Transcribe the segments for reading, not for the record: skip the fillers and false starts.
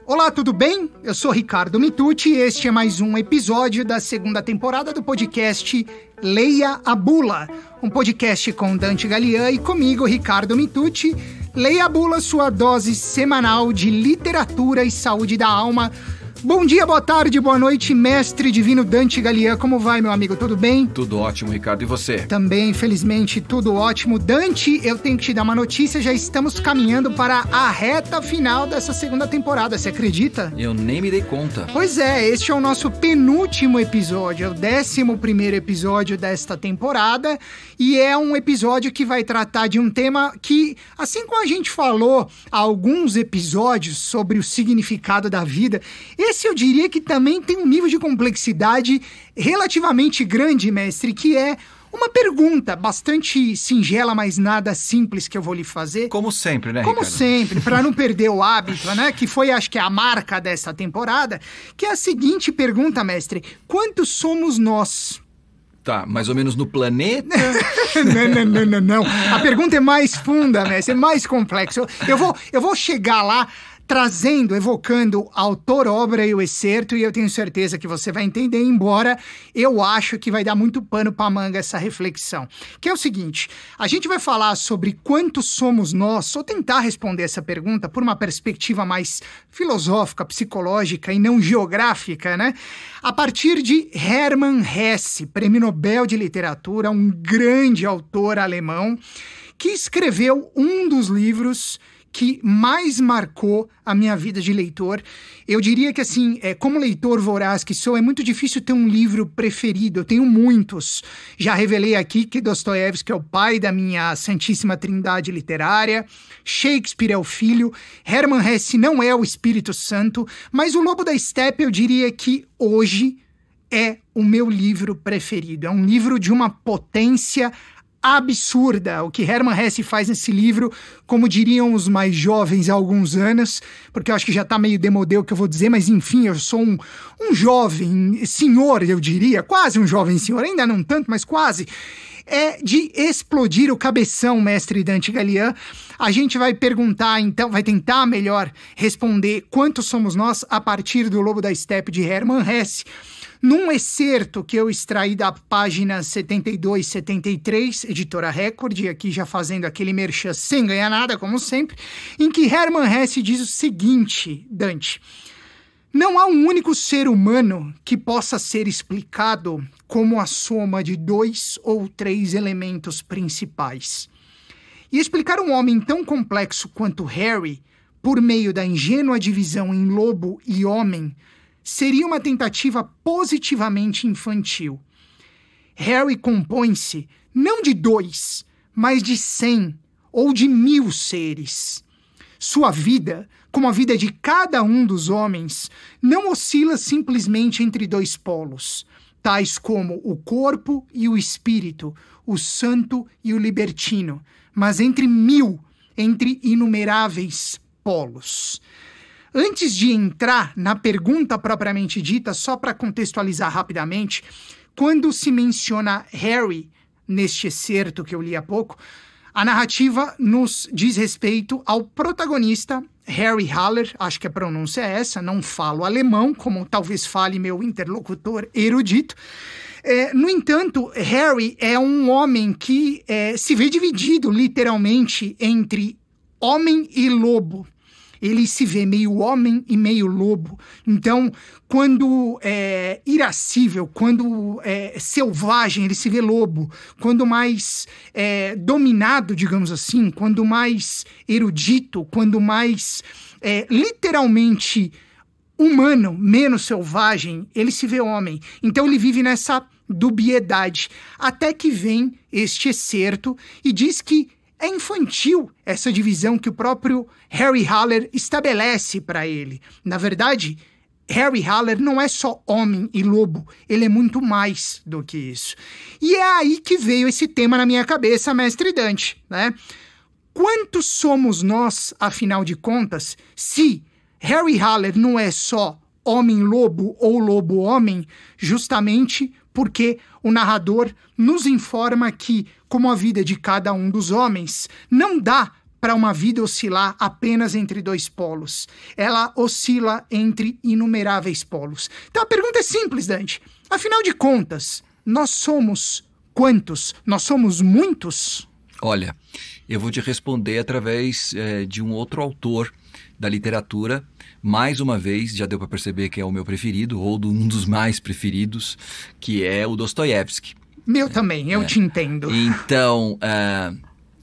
Olá, tudo bem? Eu sou Ricardo Mitucci e este é mais um episódio da segunda temporada do podcast Leia a Bula, um podcast com Dante Gallian e comigo, Ricardo Mitucci. Leia a Bula, sua dose semanal de literatura e saúde da alma. Bom dia, boa tarde, boa noite, mestre divino Dante Gallian. Como vai, meu amigo? Tudo bem? Tudo ótimo, Ricardo. E você? Também, felizmente, tudo ótimo. Dante, eu tenho que te dar uma notícia. Já estamos caminhando para a reta final dessa segunda temporada. Você acredita? Eu nem me dei conta. Pois é, este é o nosso penúltimo episódio. É o 11º episódio desta temporada. E é um episódio que vai tratar de um tema que, assim como a gente falou há alguns episódios sobre o significado da vida, esse eu diria que também tem um nível de complexidade relativamente grande, mestre, que é uma pergunta bastante singela, mas nada simples que eu vou lhe fazer. Como sempre, né, Como Ricardo? sempre, para não perder o hábito, né? Que foi, acho que, a marca dessa temporada, que é a seguinte pergunta, mestre. Quantos somos nós? Tá, mais ou menos no planeta? Não. A pergunta é mais funda, mestre, é mais complexa. Eu vou chegar lá trazendo, evocando autor, obra e o excerto, e eu tenho certeza que você vai entender, embora eu acho que vai dar muito pano para manga essa reflexão. Que é o seguinte, a gente vai falar sobre quantos somos nós, ou tentar responder essa pergunta por uma perspectiva mais filosófica, psicológica e não geográfica, né? A partir de Hermann Hesse, Prêmio Nobel de Literatura, um grande autor alemão, que escreveu um dos livros que mais marcou a minha vida de leitor. Eu diria que, assim, como leitor voraz que sou, é muito difícil ter um livro preferido. Eu tenho muitos. Já revelei aqui que Dostoiévski é o pai da minha santíssima trindade literária, Shakespeare é o filho, Hermann Hesse não é o Espírito Santo, mas O Lobo da Estepe eu diria que hoje é o meu livro preferido. É um livro de uma potência absurda. O que Hermann Hesse faz nesse livro, como diriam os mais jovens há alguns anos, porque eu acho que já tá meio demodê o que eu vou dizer, mas enfim, eu sou um jovem senhor, eu diria, quase um jovem senhor, ainda não tanto, mas quase, é de explodir o cabeção, mestre Dante Gallian. A gente vai perguntar, então, vai tentar melhor responder quantos somos nós a partir do Lobo da Estepe de Hermann Hesse, num excerto que eu extraí da página 72, 73, Editora Record, e aqui já fazendo aquele merchan sem ganhar nada, como sempre, em que Hermann Hesse diz o seguinte, Dante: não há um único ser humano que possa ser explicado como a soma de 2 ou 3 elementos principais. E explicar um homem tão complexo quanto Harry, por meio da ingênua divisão em lobo e homem, seria uma tentativa positivamente infantil. Harry compõe-se não de 2, mas de 100 ou de 1000 seres. Sua vida, como a vida de cada um dos homens, não oscila simplesmente entre 2 polos, tais como o corpo e o espírito, o santo e o libertino, mas entre 1000, entre inumeráveis polos. Antes de entrar na pergunta propriamente dita, só para contextualizar rapidamente, quando se menciona Harry neste excerto que eu li há pouco, a narrativa nos diz respeito ao protagonista Harry Haller, acho que a pronúncia é essa, não falo alemão, como talvez fale meu interlocutor erudito. No entanto, Harry é um homem que se vê dividido literalmente entre homem e lobo. Ele se vê meio homem e meio lobo. Então, quando é irascível, quando é selvagem, ele se vê lobo. Quando mais dominado, digamos assim, quando mais erudito, quando mais literalmente humano, menos selvagem, ele se vê homem. Então, ele vive nessa dubiedade. Até que vem este excerto e diz que é infantil essa divisão que o próprio Harry Haller estabelece para ele. Na verdade, Harry Haller não é só homem e lobo, ele é muito mais do que isso. E é aí que veio esse tema na minha cabeça, mestre Dante, né? Quantos somos nós, afinal de contas, se Harry Haller não é só homem-lobo ou lobo-homem, justamente porque o narrador nos informa que, como a vida de cada um dos homens não dá para uma vida oscilar apenas entre dois polos. Ela oscila entre inumeráveis polos. Então a pergunta é simples, Dante. Afinal de contas, nós somos quantos? Nós somos muitos? Olha, eu vou te responder através de um outro autor da literatura. Mais uma vez, já deu para perceber que é o meu preferido, ou um dos mais preferidos, que é o Dostoiévski. Meu também, eu te entendo. Então,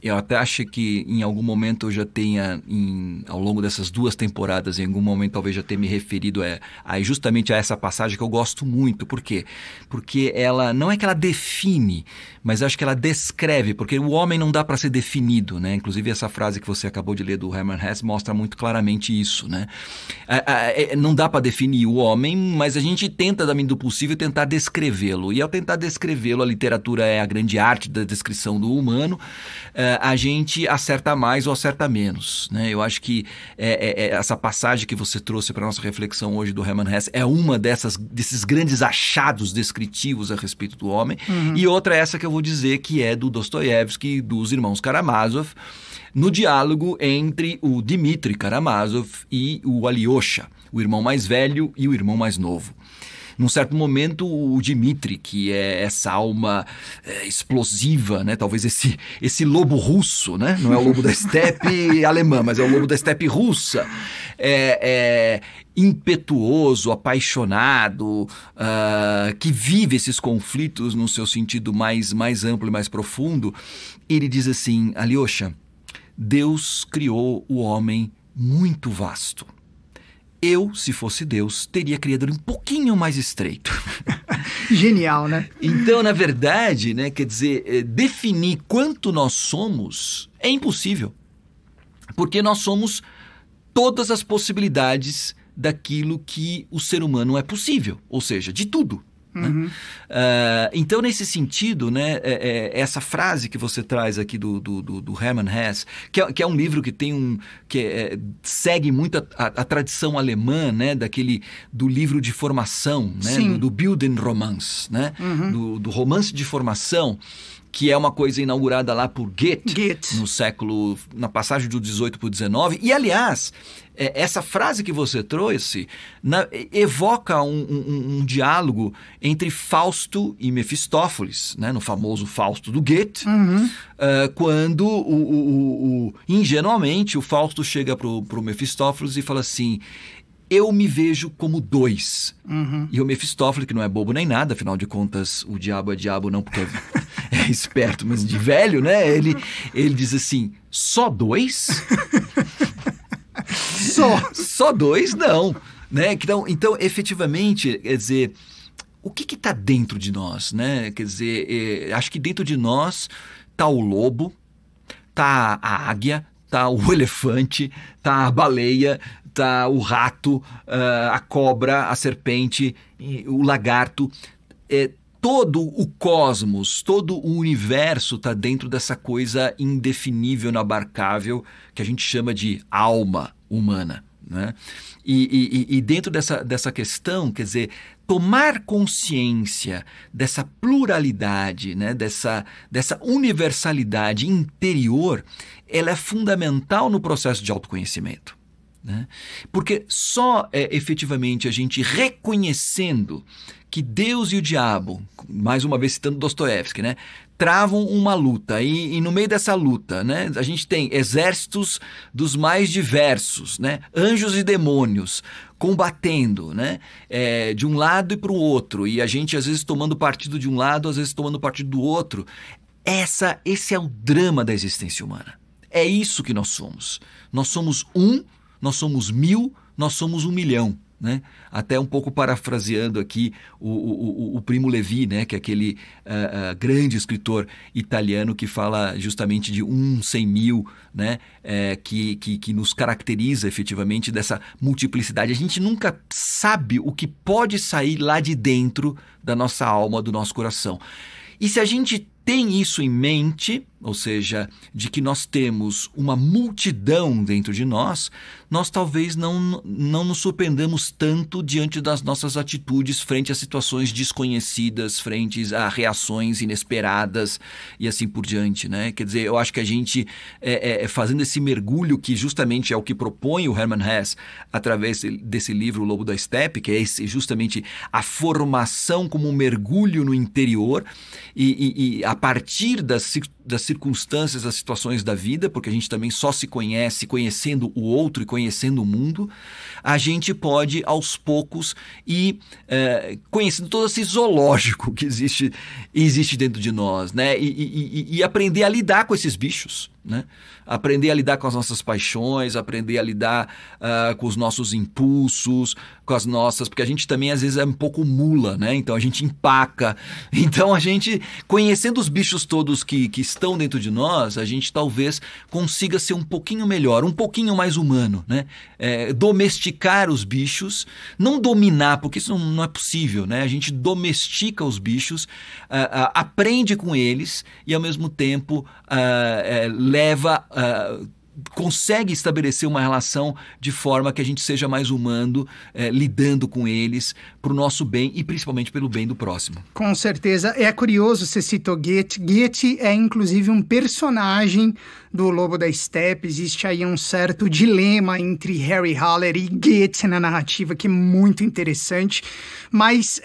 eu até acho que em algum momento eu já tenha, ao longo dessas 2 temporadas, em algum momento talvez já tenha me referido justamente a essa passagem que eu gosto muito. Por quê? Porque ela, não é que ela define, mas acho que ela descreve, porque o homem não dá para ser definido, né? Inclusive essa frase que você acabou de ler do Hermann Hesse mostra muito claramente isso, né? Não dá para definir o homem, mas a gente tenta, da medida do possível, tentar descrevê-lo. E ao tentar descrevê-lo, a literatura é a grande arte da descrição do humano, a gente acerta mais ou acerta menos, né? Eu acho que essa passagem que você trouxe para nossa reflexão hoje do Hermann Hesse é uma desses grandes achados descritivos a respeito do homem. E outra é essa que eu vou dizer, que é do Dostoiévski, dos irmãos Karamazov, no diálogo entre o Dmitri Karamazov e o Alyosha, o irmão mais velho e o irmão mais novo. Num certo momento, o Dmitri, que é essa alma explosiva, né? Talvez esse lobo russo, né? Não é o lobo da estepe alemã, mas é o lobo da estepe russa. Impetuoso, apaixonado, que vive esses conflitos no seu sentido mais amplo e mais profundo. Ele diz assim: Alyosha, Deus criou o homem muito vasto. Eu, se fosse Deus, teria criado ele um pouquinho mais estreito. Genial, né? Então, na verdade, né, quer dizer, definir quanto nós somos é impossível. Porque nós somos todas as possibilidades daquilo que o ser humano é possível, ou seja, de tudo. Né? Então, nesse sentido, né, essa frase que você traz aqui do Hermann Hesse, que é um livro que tem segue muito a tradição alemã, né, do livro de formação, né, do Bildungsroman, né, do romance de formação, que é uma coisa inaugurada lá por Goethe. Na passagem do 18 para o 19. E, aliás, essa frase que você trouxe evoca um diálogo entre Fausto e Mefistófeles, né, no famoso Fausto do Goethe, quando, ingenuamente, o Fausto chega para o Mefistófeles e fala assim: eu me vejo como 2. E o Mefistófeles, que não é bobo nem nada, afinal de contas, o diabo é diabo não porque é esperto, mas de velho, né? Ele diz assim: só 2? Só 2? Não. Né? Então, efetivamente, quer dizer, o que está dentro de nós? Né? Quer dizer, acho que dentro de nós está o lobo, está a águia, está o elefante, está a baleia, tá o rato, a cobra, a serpente, o lagarto. Todo o cosmos, todo o universo está dentro dessa coisa indefinível, inabarcável, que a gente chama de alma humana. Né? E dentro dessa questão, quer dizer, tomar consciência dessa pluralidade, né? dessa universalidade interior, ela é fundamental no processo de autoconhecimento. Né? Porque só efetivamente a gente reconhecendo que Deus e o diabo, mais uma vez citando Dostoiévski, né, travam uma luta e no meio dessa luta, né, a gente tem exércitos dos mais diversos, né, anjos e demônios combatendo, né, de um lado e para o outro, e a gente às vezes tomando partido de um lado, às vezes tomando partido do outro. Esse é o drama da existência humana. É isso que nós somos. Nós somos nós somos 1000, nós somos 1 milhão. Né? Até um pouco parafraseando aqui o Primo Levi, né? Que é aquele grande escritor italiano que fala justamente de 1/100.000, né? Que nos caracteriza efetivamente dessa multiplicidade. A gente nunca sabe o que pode sair lá de dentro da nossa alma, do nosso coração. E se a gente tem isso em mente, ou seja, de que nós temos uma multidão dentro de nós, nós talvez não nos surpreendamos tanto diante das nossas atitudes frente a situações desconhecidas, frente a reações inesperadas e assim por diante, né? Quer dizer, eu acho que a gente, fazendo esse mergulho, que justamente é o que propõe o Hermann Hesse através desse livro, O Lobo da Estepe, que é justamente a formação como um mergulho no interior e a partir das circunstâncias, das situações da vida, porque a gente também só se conhece conhecendo o outro e conhecendo o mundo, a gente pode, aos poucos, ir conhecendo todo esse zoológico que existe dentro de nós, né? E aprender a lidar com esses bichos, né? Aprender a lidar com as nossas paixões, aprender a lidar com os nossos impulsos, com as nossas... Porque a gente também, às vezes, é um pouco mula, né? Então, a gente empaca. Então, a gente, conhecendo os bichos todos que estão dentro de nós, a gente talvez consiga ser um pouquinho melhor, um pouquinho mais humano, né? Domesticar os bichos, não dominar, porque isso não é possível, né? A gente domestica os bichos, aprende com eles e, ao mesmo tempo, consegue estabelecer uma relação de forma que a gente seja mais humano, lidando com eles para o nosso bem e principalmente pelo bem do próximo. Com certeza. É curioso, você citou Goethe. Goethe é inclusive um personagem do Lobo da Estepe. Existe aí um certo dilema entre Harry Haller e Goethe na narrativa, que é muito interessante. Mas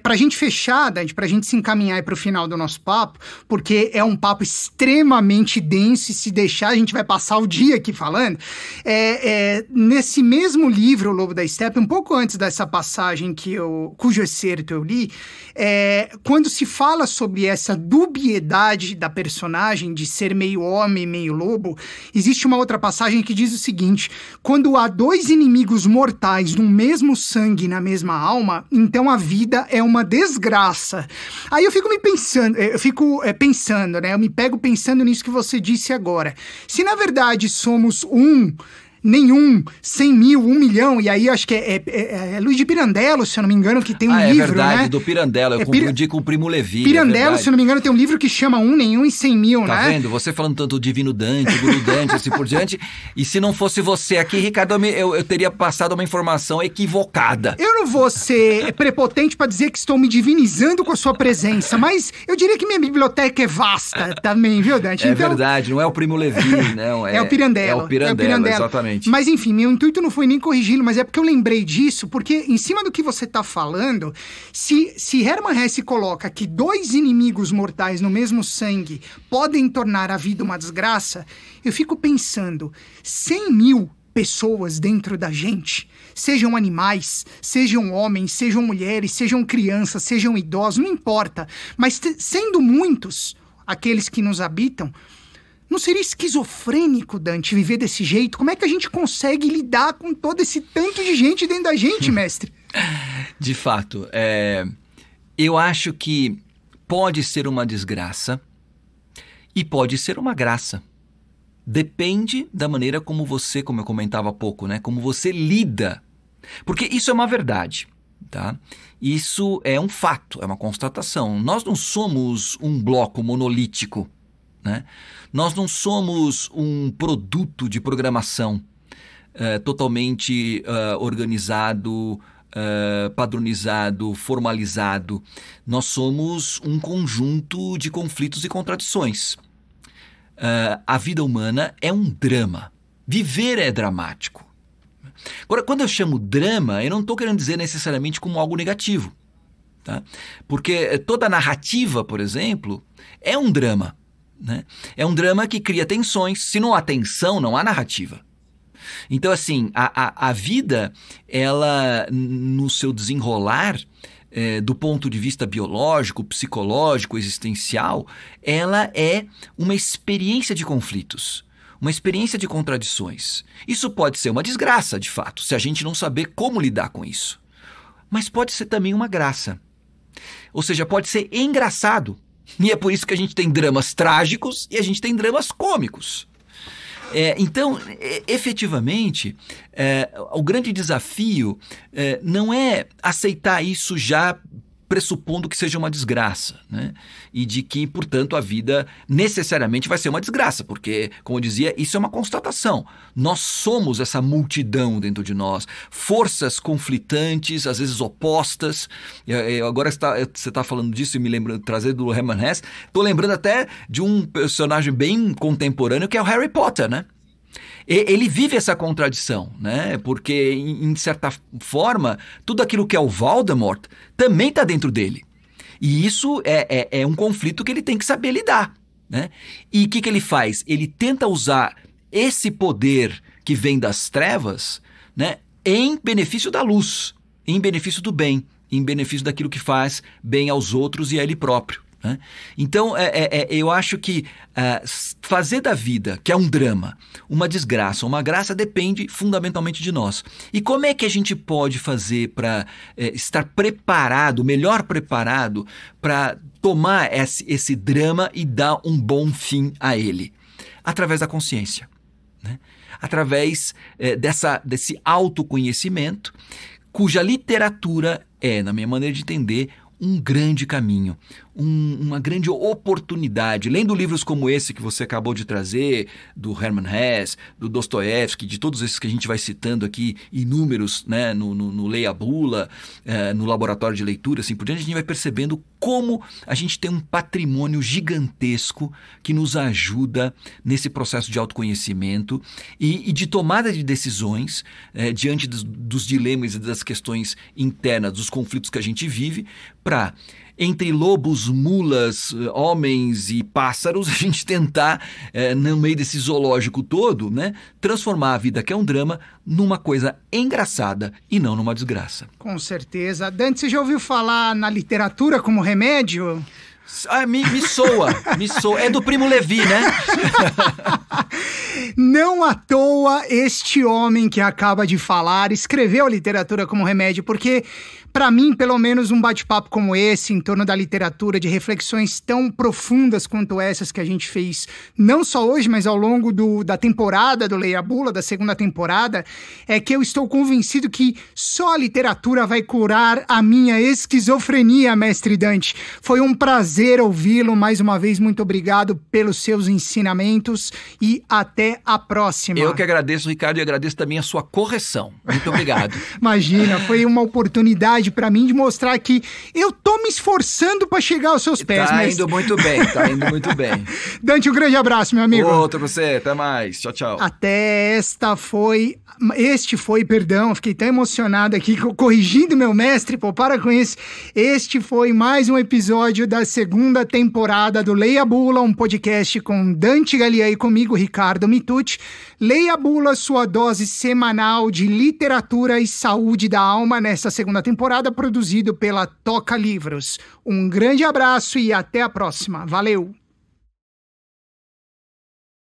para a gente fechar, Dante, para a gente se encaminhar para o final do nosso papo, porque é um papo extremamente denso e se deixar a gente vai passar o dia aqui falando, nesse mesmo livro, O Lobo da Estepe, um pouco antes dessa passagem cujo excerto eu li, quando se fala sobre essa dubiedade da personagem de ser meio homem, meio lobo, existe uma outra passagem que diz o seguinte: quando há dois inimigos mortais no mesmo sangue, na mesma alma, então a vida é uma desgraça. Aí eu fico pensando, né? Eu me pego pensando nisso que você disse agora. Se na verdade somos nenhum, 100 mil, 1 milhão, e aí acho que é Luiz de Pirandello, se eu não me engano, que tem um livro, é verdade, né? do Pirandello, eu confundi com o Primo Levi. Pirandello, se eu não me engano, tem um livro que chama nenhum e 100 mil, né? Tá vendo? Você falando tanto do Divino Dante, o Guru Dante, assim por diante, e se não fosse você aqui, Ricardo, eu teria passado uma informação equivocada. Eu não vou ser prepotente para dizer que estou me divinizando com a sua presença, mas eu diria que minha biblioteca é vasta também, viu, Dante? Então, verdade, não é o Primo Levi, não. É o Pirandello. É o Pirandello, exatamente. Mas enfim, meu intuito não foi nem corrigi-lo, mas é porque eu lembrei disso, porque em cima do que você está falando, se Hermann Hesse coloca que dois inimigos mortais no mesmo sangue podem tornar a vida uma desgraça, eu fico pensando, 100 mil pessoas dentro da gente, sejam animais, sejam homens, sejam mulheres, sejam crianças, sejam idosos, não importa, mas sendo muitos aqueles que nos habitam, não seria esquizofrênico, Dante, viver desse jeito? Como é que a gente consegue lidar com todo esse tanto de gente dentro da gente, mestre? De fato, eu acho que pode ser uma desgraça e pode ser uma graça. Depende da maneira como você, como eu comentava há pouco, né? Como você lida. Porque isso é uma verdade, tá? Isso é um fato, é uma constatação. Nós não somos um bloco monolítico, né? Nós não somos um produto de programação totalmente organizado, padronizado, formalizado. Nós somos um conjunto de conflitos e contradições. A vida humana é um drama. Viver é dramático. Agora, quando eu chamo drama, eu não estou querendo dizer necessariamente como algo negativo, tá? Porque toda narrativa, por exemplo, é um drama. Né? É um drama que cria tensões. Se não há tensão, não há narrativa. Então, assim, a vida, ela, no seu desenrolar, do ponto de vista biológico, psicológico, existencial, ela é uma experiência de conflitos, uma experiência de contradições. Isso pode ser uma desgraça, de fato, se a gente não saber como lidar com isso. Mas pode ser também uma graça. Ou seja, pode ser engraçado. E é por isso que a gente tem dramas trágicos e a gente tem dramas cômicos. Então, efetivamente, o grande desafio não é aceitar isso já pressupondo que seja uma desgraça, né? E de que, portanto, a vida necessariamente vai ser uma desgraça, porque, como eu dizia, isso é uma constatação. Nós somos essa multidão dentro de nós, forças conflitantes, às vezes opostas. Agora você está falando disso e me lembrando, trazendo do Hermann Hesse, estou lembrando até de um personagem bem contemporâneo que é o Harry Potter, né? Ele vive essa contradição, né? Porque, em certa forma, tudo aquilo que é o Voldemort também está dentro dele. E isso é um conflito que ele tem que saber lidar, né? E o que ele faz? Ele tenta usar esse poder que vem das trevas, né, em benefício da luz, em benefício do bem, em benefício daquilo que faz bem aos outros e a ele próprio. Então, eu acho que fazer da vida, que é um drama, uma desgraça, uma graça, depende fundamentalmente de nós. E como é que a gente pode fazer para estar preparado, melhor preparado, para tomar esse drama e dar um bom fim a ele? Através da consciência, né? Através desse autoconhecimento, cuja literatura é, na minha maneira de entender, um grande caminho, uma grande oportunidade. Lendo livros como esse que você acabou de trazer, do Hermann Hesse, do Dostoiévski, de todos esses que a gente vai citando aqui, inúmeros, né, no Leia a Bula, no Laboratório de Leitura, assim por diante, a gente vai percebendo como a gente tem um patrimônio gigantesco que nos ajuda nesse processo de autoconhecimento e de tomada de decisões diante dos dilemas e das questões internas, dos conflitos que a gente vive, para, entre lobos, mulas, homens e pássaros, a gente tentar, no meio desse zoológico todo, né, transformar a vida, que é um drama, numa coisa engraçada e não numa desgraça. Com certeza. Dante, você já ouviu falar na literatura como remédio? Me soa. É do Primo Levi, né? Não à toa este homem que acaba de falar escreveu a literatura como remédio, porque, para mim, pelo menos um bate-papo como esse, em torno da literatura, de reflexões tão profundas quanto essas que a gente fez, não só hoje, mas ao longo da temporada do Leia a Bula, da segunda temporada, é que eu estou convencido que só a literatura vai curar a minha esquizofrenia, mestre Dante. Foi um prazer ouvi-lo. Mais uma vez, muito obrigado pelos seus ensinamentos e até a próxima. Eu que agradeço, Ricardo, e agradeço também a sua correção. Muito obrigado. Imagina, foi uma oportunidade para mim de mostrar que eu tô me esforçando para chegar aos seus pés. Tá indo muito bem. Dante, um grande abraço, meu amigo. Outro pra você, até mais. Tchau, tchau. Fiquei tão emocionado aqui, corrigindo meu mestre, para com isso. Este foi mais um episódio da segunda temporada do Leia a Bula, um podcast com Dante Gallier e comigo, Ricardo Mitucci. Leia a Bula, sua dose semanal de literatura e saúde da alma nesta segunda temporada, produzido pela Toca Livros. Um grande abraço e até a próxima. Valeu!